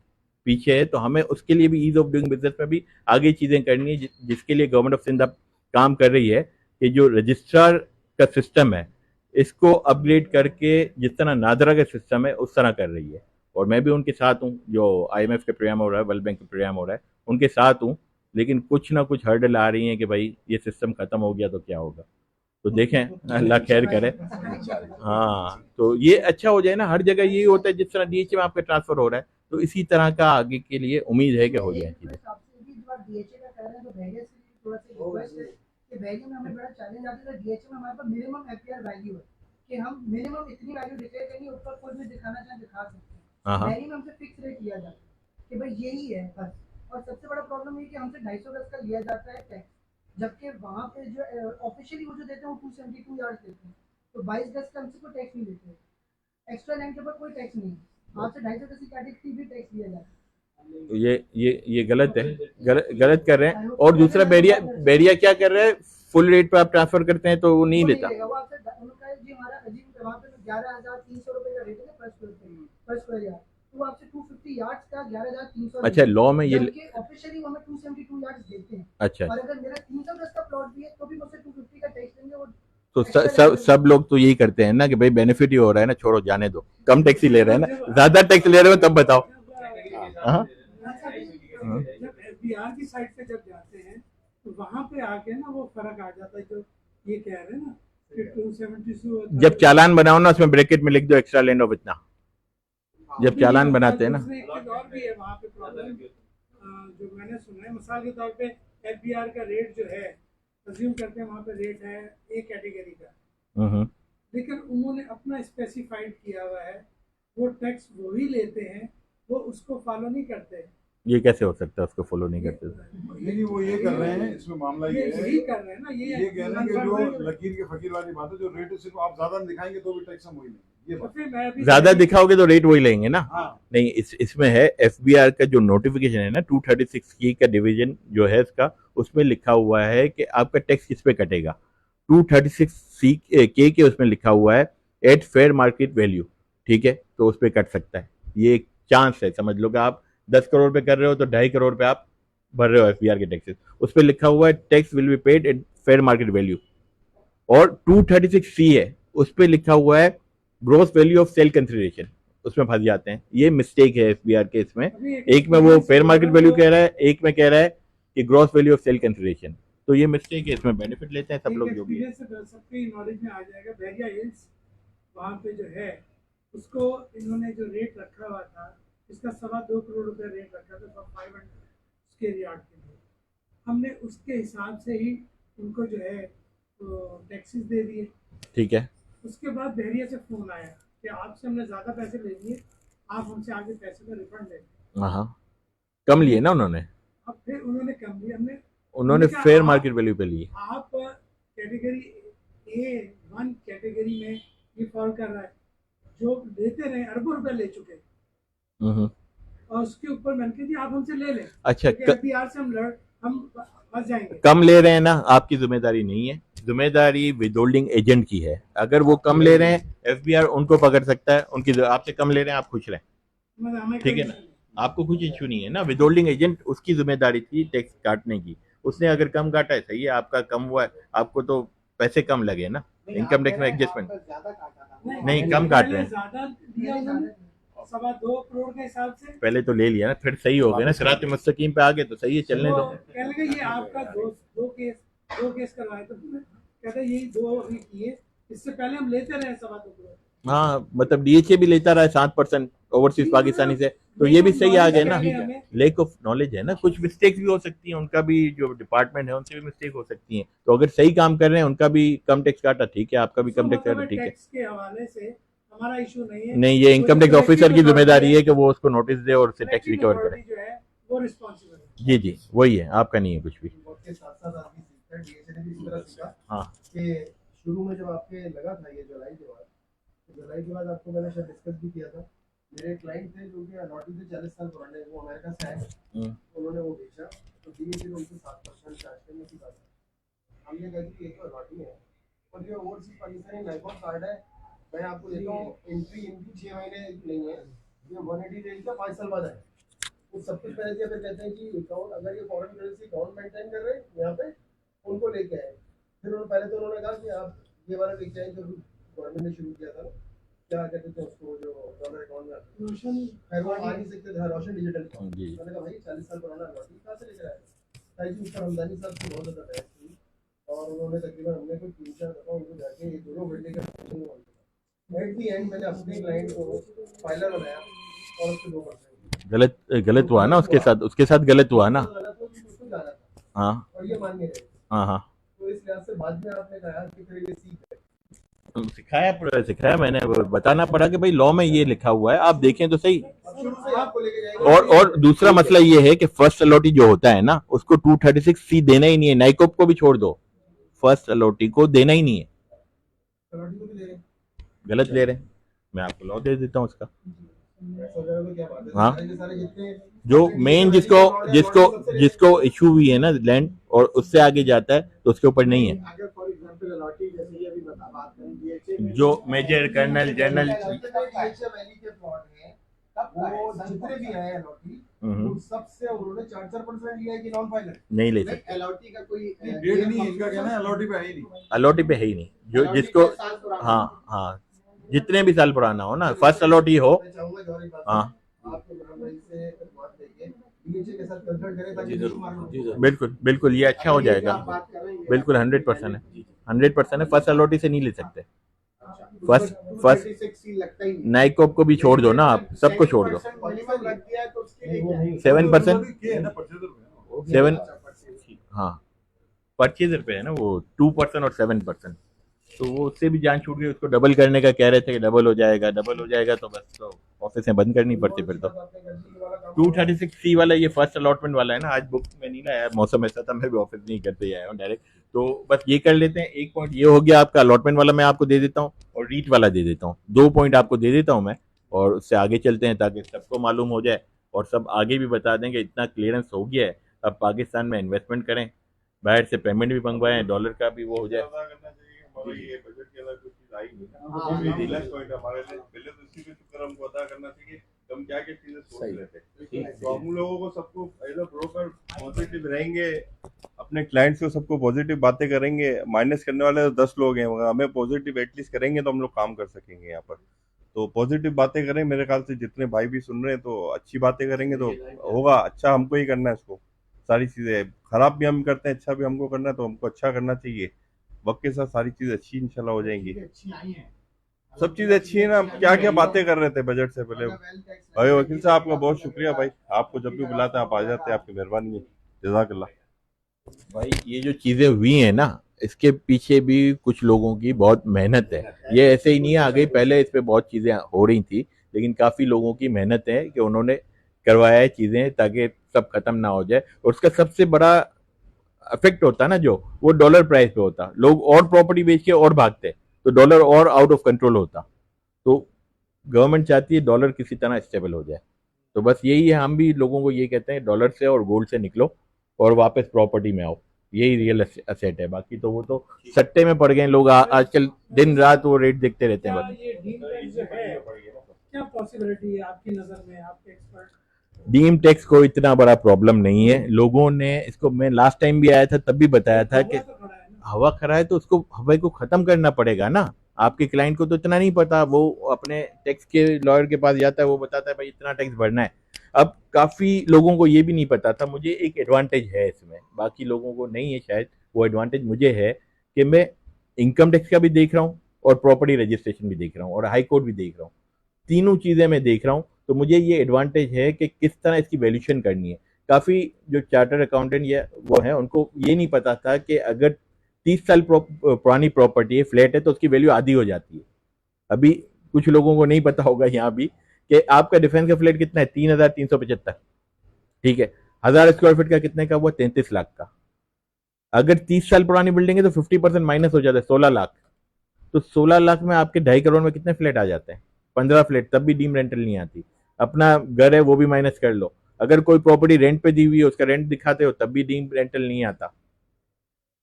[SPEAKER 2] पीछे है, तो हमें उसके लिए भी ईज ऑफ डूइंग बिजनेस में भी आगे चीज़ें करनी है, जिसके लिए गवर्नमेंट ऑफ सिंध अब काम कर रही है कि जो रजिस्ट्रार का सिस्टम है इसको अपग्रेड करके जिस तरह नादरा का सिस्टम है उस तरह कर रही है। और मैं भी उनके साथ हूँ, जो IMF के प्रोग्राम हो रहा है, वर्ल्ड बैंक के प्रोग्राम हो रहा है, उनके साथ हूँ। लेकिन कुछ ना कुछ हर्डल आ रही हैं कि भाई ये सिस्टम खत्म हो गया तो क्या होगा। तो देखें, अल्लाह खैर करे। हाँ, तो ये अच्छा हो जाए ना, हर जगह यही होता है, जिस तरह DHA में आपका ट्रांसफर हो रहा है, तो इसी तरह का आगे के लिए उम्मीद है कि हो जाए चीज़ें।
[SPEAKER 5] आपसे भी जो आप DHA का कह रहे हैं, तो भेड़िया से भी थोड़ा सा रिक्वेस्ट है कि भेड़िया में हमें बड़ा चैलेंज आता है। DHA में हमारे पास मिनिमम FPR वैल्यू है कि हम मिनिमम इतनी वैल्यू डिक्लेयर करेंगे, ऊपर कोई भी दिखाना चाहे दिखा सकते हैं।
[SPEAKER 2] हाँ,
[SPEAKER 5] भेड़िया में हमसे फिक्स रेट लिया जाता है कि भाई यही है बस। और सबसे बड़ा प्रॉब्लम ये कि हमसे 250 गज का लिया जाता है टैक्स, जबकि वहाँ पे जो ऑफिशियली वो जो देते हैं वो 272 यार्ड देते हैं, तो 22 गज का हमसे कोई टैक्स नहीं देते हैं। एक्स्ट्रा लैंड के ऊपर कोई टैक्स नहीं है। आपसे 250 गज की कैटेगरी भी टैक्स लिया जाता है।
[SPEAKER 2] तो ये गलत है, गलत कर रहे हैं। और दूसरा, बैरिया क्या कर रहा है, फुल रेट पे आप ट्रांसफर करते हैं तो वो नहीं लेता।
[SPEAKER 5] वो आपसे उनका जी हमारा अजीब वहाँ पे 11,300 रुपए का रेट है पर स्क्वायर यार्ड, तो वो आपसे 250 यार्ड्स का 11,300।
[SPEAKER 2] अच्छा, लॉ में ये
[SPEAKER 5] ऑफिशियली वो हमें 272 यार्ड्स देते हैं।
[SPEAKER 2] अच्छा,
[SPEAKER 5] और अगर मेरा 300 गज का प्लॉट भी है तो भी मुझसे 250 का टैक्स देंगे। वो
[SPEAKER 2] तो सब लोग तो यही करते हैं ना कि भाई बेनिफिट ही हो रहा है ना, छोड़ो जाने दो, कम टैक्स ही ले रहे हैं ना, ज्यादा टैक्स ले रहे हो तब बताओ। हाँ,
[SPEAKER 6] जब FBR की साइड पे जब जाते हैं तो वहाँ पे आके ना वो फर्क आ जाता है, जो ये कह रहे हैं ना कि 272।
[SPEAKER 2] जब चालान बनाओ ना, उसमें ब्रैकेट में लिख दो एक्स्ट्रा लैंड ऑफ इतना, जब चालान बनाते हैं ना।
[SPEAKER 6] दूसरी एक चीज और भी है वहाँ पे प्रॉब्लम, जो मैंने सुना है, मिसाल के तौर पे FBR का रेट जो है, अज्यूम करते हैं वहाँ पे रेट है A कैटेगरी का, लेकिन उन्होंने अपना स्पेसिफाइड किया हुआ है, वो टैक्स वो ही लेते हैं, वो उसको फॉलो नहीं करते।
[SPEAKER 2] ये कैसे हो सकता है, उसको फॉलो नहीं करते?
[SPEAKER 4] नहीं, वो ये कर रहे हैं, इसमें मामला ये है,
[SPEAKER 6] यही कर रहे हैं ना,
[SPEAKER 4] ये कह रहे हैं कि जो लकीर के फकीर वाली बात है, जो रेट है सिर्फ आप ज्यादा दिखाएंगे तो भी टैक्स हम वही लेंगे, ये बात।
[SPEAKER 2] ज्यादा दिखाओगे तो रेट वही लेंगे ना।
[SPEAKER 4] हाँ।
[SPEAKER 2] नहीं, इसमें है FBR का जो नोटिफिकेशन है ना, 236 का डिवीजन जो है इसका, उसमें लिखा हुआ है कि आपका टैक्स किस पे कटेगा। 236 के उसमें लिखा हुआ है एट फेयर मार्केट वैल्यू, ठीक है, तो उस पर कट सकता है। ये एक चांस है, समझ लो कि आप 10 करोड़ पे कर रहे हो तो 2.5 करोड़ पे आप भर रहे हो FBR के टैक्सेस, उस पर लिखा हुआ है tax will be paid at fair market value. और 236C है, उस पर लिखा हुआ है gross value of sale consideration, उसमें फंस जाते हैं। ये मिस्टेक है FBR के इसमें, एक में वो फेयर मार्केट वैल्यू कह रहा है, एक में कह रहा है कि gross value of sale consideration, तो ये मिस्टेक है, इसमें बेनिफिट लेते हैं सब लोग जो भी है।
[SPEAKER 6] सबके नॉलेज में आ जाएगा। बैरिया हिल्स वहाँ पे जो है, उसको इन्होंने जो रेट रखा हुआ था, इसका 2.25 करोड़ रुपए रेट रखा था 500 स्क्वायर यार्ड के लिए, हमने उसके हिसाब से ही उनको जो है टैक्सेस दे दिए।
[SPEAKER 2] ठीक है,
[SPEAKER 6] उसके बाद बहरिया से फोन आया कि आपसे हमने ज्यादा पैसे ले लिए, आप हमसे आगे पैसे का रिफंड ले।
[SPEAKER 2] हाँ, कम लिए ना उन्होंने,
[SPEAKER 6] अब फिर उन्होंने कम लिया,
[SPEAKER 2] उन्होंने फेयर मार्केट वैल्यू पे लिए।
[SPEAKER 6] आप कैटेगरी A1 कैटेगरी में ये फॉल कर रहा है, जो लेते रहे अरबों रुपए ले चुके, और उसके ऊपर मैंने कहा जी आप हमसे ले लें।
[SPEAKER 2] अच्छा,
[SPEAKER 6] FBR से हम फंस जाएंगे।
[SPEAKER 2] कम ले रहे हैं ना, आपकी जिम्मेदारी नहीं है, जिम्मेदारी विदहोल्डिंग एजेंट की है। अगर वो कम ले रहे हैं FBR उनको पकड़ सकता है, उनकी आपसे कम ले रहे हैं, आप खुश रहें, ठीक है ना, आपको कुछ इश्यू नहीं है ना। विदहोल्डिंग एजेंट उसकी जिम्मेदारी थी टैक्स काटने की, उसने अगर कम काटा है सही है, आपका कम हुआ है, आपको तो पैसे कम लगे ना, इनकम टैक्स में एडजस्टमेंट नहीं, कम काट रहे हैं।
[SPEAKER 6] 2.25 करोड़ के हिसाब से
[SPEAKER 2] पहले तो ले लिया ना, फिर सही हो गया ना, सिरात मुस्तकीम पे आ गए तो सही है, चलने दो।
[SPEAKER 6] कहने लगे ये आपका दो केस करवाए, तो कहते यही 2 ही किए, इससे पहले हम लेते रहे 2.25 करोड़।
[SPEAKER 2] हाँ, मतलब DHA भी लेता रहा है 7% ओवरसीज पाकिस्तानी से, तो ये भी सही आ गया ना। लेक ऑफ नॉलेज है ना, कुछ मिस्टेक्स भी हो सकती हैं, उनका भी जो डिपार्टमेंट है उनसे भी मिस्टेक हो सकती हैं, तो अगर सही काम कर रहे हैं, उनका भी कम टैक्स काटा ठीक है, आपका भी कम टैक्स काटा ठीक है।
[SPEAKER 6] टैक्स के हवाले से हमारा इशू नहीं है।
[SPEAKER 2] नहीं, ये इनकम टैक्स ऑफिसर की जिम्मेदारी है कि वो उसको नोटिस दे और उससे टैक्स रिकवर करे।
[SPEAKER 6] जो है वो रिस्पॉन्सिबल है।
[SPEAKER 2] जी जी, वही है, आपका नहीं है कुछ भी।
[SPEAKER 3] के साथ साथ आदमी सीखता है, डीएचए ने भी इस तरह सीखा
[SPEAKER 2] हाँ
[SPEAKER 3] कि शुरू में जब आपके लगा था ये जुलाई के बाद, तो जुलाई के बाद आपको मैंने शायद डिस्कस भी किया था, मेरे क्लाइंट थे जो कि अलॉटी थे 40 साल पुराने, वो अमेरिका से आए, उन्होंने वो बेचा तो डीएचए ने उनसे 7% चार्ज करने की बात। हमने कहा कि ये तो अलॉटी है और जो ओवरसीज पाकिस्तानी नाइकॉन कार्ड है, मैं आपको देता हूँ, एंट्री इनकी 6 महीने नहीं है, ये 180 डेज का 5 साल बाद है। वो सब कुछ पहले दिया, फिर कहते हैं कि अकाउंट अगर ये फॉरेन करेंसी अकाउंट मेंटेन कर रहे हैं यहाँ पे, उनको लेके आए। फिर उन्होंने पहले तो उन्होंने कहा कि आप ये वाला लेके आए जो गवर्नमेंट ने शुरू किया था, क्या कहते थे उसको, जो डॉलर अकाउंट में रोशन, खैर वो आ नहीं सकते थे, रोशन डिजिटल अकाउंट। मैंने कहा भाई 40 साल पुराना अलॉटी कहाँ से लेकर आए? ताकि उस पर हमदानी साहब की बहुत ज़्यादा बहस थी और उन्होंने तकरीबन हमने कोई 3-4 दफ़ा उनको जाके ये दोनों घंटे का एट दी एंड मैंने अपने क्लाइंट को फाइलर बनाया और उसके 2%।
[SPEAKER 2] गलत हुआ ना उसके साथ गलत हुआ ना। हाँ
[SPEAKER 3] और ये मान गए।
[SPEAKER 2] हाँ हाँ,
[SPEAKER 3] तो इस लिहाज से बाद में आपने कहा कि फिर ये सीख है।
[SPEAKER 2] सिखाया मैंने, बताना पड़ा कि भाई लॉ में ये लिखा हुआ है, आप देखें तो सही।
[SPEAKER 3] अब शुरू से आपको लेके जाएंगे।
[SPEAKER 2] और दूसरा मसला ये है कि फर्स्ट अलॉटी जो होता है ना, उसको 236C देना ही नहीं है। नाइकोप को भी छोड़ दो, फर्स्ट अलॉटी को देना ही नहीं है।
[SPEAKER 3] अलॉटी को भी ले रहे हैं।
[SPEAKER 2] गलत ले रहे हैं, मैं आपको लॉ दे देता हूँ उसका। हाँ, जो मेन जिसको इशू हुई है ना लैंड और उससे आगे जाता है तो उसके ऊपर नहीं है।
[SPEAKER 3] अगर फॉर एग्जांपल अलॉटी जैसे ये अभी बात करें डीएचए
[SPEAKER 2] जो major colonel general
[SPEAKER 3] DHA valley के प्लॉट हैं, वो जितने भी हैं अलॉटी, उन सबसे उन्होंने 4% लिया है कि नॉन फाइनल
[SPEAKER 2] नहीं ले सकते।
[SPEAKER 3] अलॉटी का कोई
[SPEAKER 7] डेट नहीं है, इनका कहना है अलॉटी पे है ही नहीं।
[SPEAKER 2] अलॉटी पे है ही नहीं, जो जिसको हाँ जितने भी साल पुराना हो ना, फर्स्ट अलॉटी हो। हाँ बिल्कुल ये अच्छा हो जाएगा, बिल्कुल 100% है, 100% है। फर्स्ट अलॉटी से नहीं ले सकते। फर्स्ट नाइकोप को भी छोड़ दो ना, आप सबको छोड़ दो। 7%, हाँ परचेजर पे है ना वो 2% और 7%, तो वो उससे भी जान छूट गई। उसको डबल करने का कह रहे थे कि डबल हो जाएगा तो बस तो ऑफिस में बंद करनी पड़ती फिर तो। 236C वाला ये फर्स्ट अलॉटमेंट वाला है ना, आज बुक में नहीं लाया, मौसम ऐसा था, मैं भी ऑफिस नहीं करते आया हूँ डायरेक्ट। तो बस ये कर लेते हैं। एक पॉइंट ये हो गया आपका, अलॉटमेंट वाला मैं आपको दे देता हूँ और रीट वाला दे देता हूँ। 2 पॉइंट आपको दे देता हूँ मैं, और उससे आगे चलते हैं ताकि सबको मालूम हो जाए और सब आगे भी बता दें कि इतना क्लियरेंस हो गया है, अब पाकिस्तान में इन्वेस्टमेंट करें, बाहर से पेमेंट भी मंगवाएं, डॉलर का भी वो हो जाए।
[SPEAKER 7] ये बजट के अंदर कुछ चीज आई नहीं, ये रिलैक्स पॉइंट हमारे लिए। पहले तो इसी पे शुक्र हमको अदा करना चाहिए, हम क्या क्या चीजें सोच रहे थे। तो हम लोगों को सबको एज अ ब्रोकर पॉजिटिव रहेंगे, अपने क्लाइंट्स को सबको पॉजिटिव बातें करेंगे। माइनस करने वाले तो 10 लोग हैं, मगर हमें पॉजिटिव एटलीस्ट करेंगे तो हम लोग काम कर सकेंगे यहाँ पर। तो पॉजिटिव बातें करें, मेरे ख्याल से जितने भाई भी सुन रहे हैं तो अच्छी बातें करेंगे तो होगा। अच्छा हमको ही करना है इसको, सारी चीजें खराब भी हम करते हैं, अच्छा भी हमको करना है, तो हमको अच्छा करना चाहिए। वक्त के साथ सारी चीज अच्छी इंशाल्लाह हो जाएंगी। सब चीजें अच्छी है ना। क्या क्या बातें कर रहे थे बजट से पहले भाई। वकील साहब आपका बहुत शुक्रिया भाई, आपको जब भी बुलाते हैं आप आ जाते हैं, आपकी मेहरबानी है, जज़ाकल्लाह।
[SPEAKER 2] भाई ये जो चीजें हुई हैं ना, इसके पीछे भी कुछ लोगों की बहुत मेहनत है। ये ऐसे ही नहीं आ गई, पहले इस पे बहुत चीजें हो रही थी, लेकिन काफी लोगों की मेहनत है कि उन्होंने करवाया है चीजें ताकि सब खत्म ना हो जाए। और उसका सबसे बड़ा इफेक्ट होता ना जो, वो डॉलर प्राइस पे होता। लोग और प्रॉपर्टी बेच के और भागते तो डॉलर और आउट ऑफ कंट्रोल होता। तो गवर्नमेंट चाहती है डॉलर किसी तरह स्टेबल हो जाए। तो बस यही है, हम भी लोगों को ये कहते हैं डॉलर से और गोल्ड से निकलो और वापस प्रॉपर्टी में आओ, यही रियल असेट है। बाकी तो वो तो सट्टे में पड़ गए लोग, आजकल दिन रात वो रेट देखते रहते हैं। बस
[SPEAKER 6] ये डीम टैक्स जो है, क्या पॉसिबिलिटी है आपकी नजर में, आपके एक्सपर्ट?
[SPEAKER 2] डीम टैक्स को इतना बड़ा प्रॉब्लम नहीं है। लोगों ने इसको, मैं लास्ट टाइम भी आया था तब भी बताया था कि हवा खड़ा है तो उसको हवा को खत्म करना पड़ेगा ना। आपके क्लाइंट को तो इतना नहीं पता, वो अपने टैक्स के लॉयर के पास जाता है, वो बताता है भाई इतना टैक्स भरना है। अब काफी लोगों को ये भी नहीं पता था। मुझे एक एडवांटेज है इसमें, बाकी लोगों को नहीं है शायद, वो एडवांटेज मुझे है कि मैं इनकम टैक्स का भी देख रहा हूँ और प्रॉपर्टी रजिस्ट्रेशन भी देख रहा हूँ और हाई कोर्ट भी देख रहा हूँ, तीनों चीजें मैं देख रहा हूँ। तो मुझे ये एडवांटेज है कि किस तरह इसकी वैल्यूएशन करनी है। काफी जो चार्टर अकाउंटेंट या वो है, उनको ये नहीं पता था कि अगर 30 साल पुरानी प्रॉपर्टी है, फ्लैट है, तो उसकी वैल्यू आधी हो जाती है। अभी कुछ लोगों को नहीं पता होगा यहाँ भी कि आपका डिफेंस का फ्लैट कितना है, 3,375, ठीक है। 1000 स्क्वायर फीट का कितने का हुआ, 33 लाख का। अगर 30 साल पुरानी बिल्डिंग है तो 50% माइनस हो जाता है, 16 लाख। तो 16 लाख में आपके 2.5 करोड़ में कितने फ्लैट आ जाते हैं, 15 फ्लैट, तब भी डीम रेंटल नहीं आती। अपना घर है वो भी माइनस कर लो, अगर कोई प्रॉपर्टी रेंट पे दी हुई है उसका रेंट दिखाते हो तब भी डीम रेंटल नहीं आता।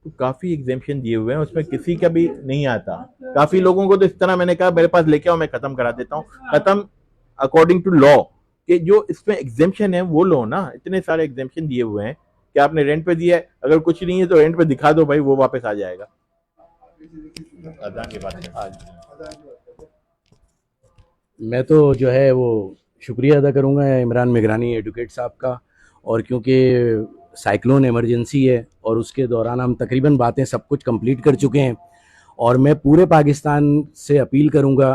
[SPEAKER 2] तो काफी एग्जेम्पशन दिए हुए हैं, उसमें किसी का भी नहीं आता। काफी लोगों को तो इस तरह मैंने कहा मेरे पास लेके आओ मैं खत्म करा देता हूँ, खत्म अकॉर्डिंग टू लॉ, कि जो इसमें एग्जेम्पशन है वो लो ना। इतने सारे एग्जेम्पशन दिए हुए हैं कि आपने रेंट पे दिया है, अगर कुछ नहीं है तो रेंट पे दिखा दो भाई, वो वापस आ जाएगा। अदा के बाद
[SPEAKER 1] मैं तो जो है वो शुक्रिया अदा करूंगा इमरान मेगरानी एडवोकेट साहब का, और क्योंकि साइक्लोन इमरजेंसी है और उसके दौरान हम तकरीबन बातें सब कुछ कंप्लीट कर चुके हैं, और मैं पूरे पाकिस्तान से अपील करूंगा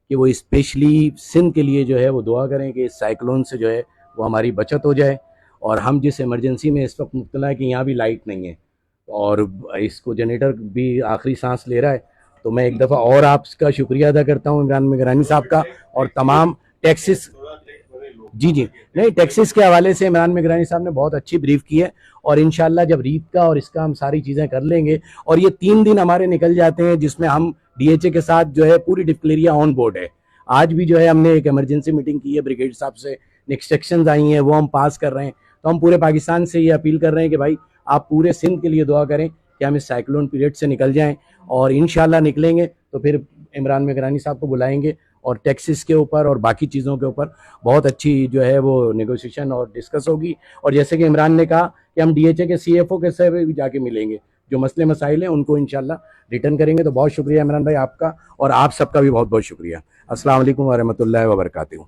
[SPEAKER 1] कि वो स्पेशली सिंध के लिए जो है वो दुआ करें कि इस साइक्लोन से जो है वो हमारी बचत हो जाए। और हम जिस इमरजेंसी में इस वक्त मुब्तला है कि यहाँ भी लाइट नहीं है और इसको जनरेटर भी आखिरी सांस ले रहा है, तो मैं एक दफ़ा और आपका शुक्रिया अदा करता हूँ इमरान मेगरानी साहब का, और तमाम टैक्सेस, जी नहीं, टैक्सेस के हवाले से इमरान मेगरानी साहब ने बहुत अच्छी ब्रीफ की है। और इंशाल्लाह जब रीत का और इसका हम सारी चीज़ें कर लेंगे, और ये 3 दिन हमारे निकल जाते हैं जिसमें हम DHA के साथ जो है पूरी डिक्लेरिया ऑन बोर्ड है। आज भी जो है हमने एक इमरजेंसी मीटिंग की है ब्रिगेड साहब से, इंस्ट्रक्शंस आई हैं वो हम पास कर रहे हैं। तो हम पूरे पाकिस्तान से ये अपील कर रहे हैं कि भाई आप पूरे सिंध के लिए दुआ करें कि हम इस साइक्लोन पीरियड से निकल जाएं, और इंशाल्लाह निकलेंगे तो फिर इमरान मेगरानी साहब को बुलाएंगे और टैक्सेस के ऊपर और बाकी चीज़ों के ऊपर बहुत अच्छी जो है वो नेगोशिएशन और डिस्कस होगी। और जैसे कि इमरान ने कहा कि हम DHA के CFO के से भी जाके मिलेंगे, जो मसले मसाइल हैं उनको इंशाल्लाह रिटर्न करेंगे। तो बहुत शुक्रिया इमरान भाई आपका, और आप सबका भी बहुत बहुत शुक्रिया। अस्सलाम वालेकुम व रहमतुल्लाहि व बरकातहू।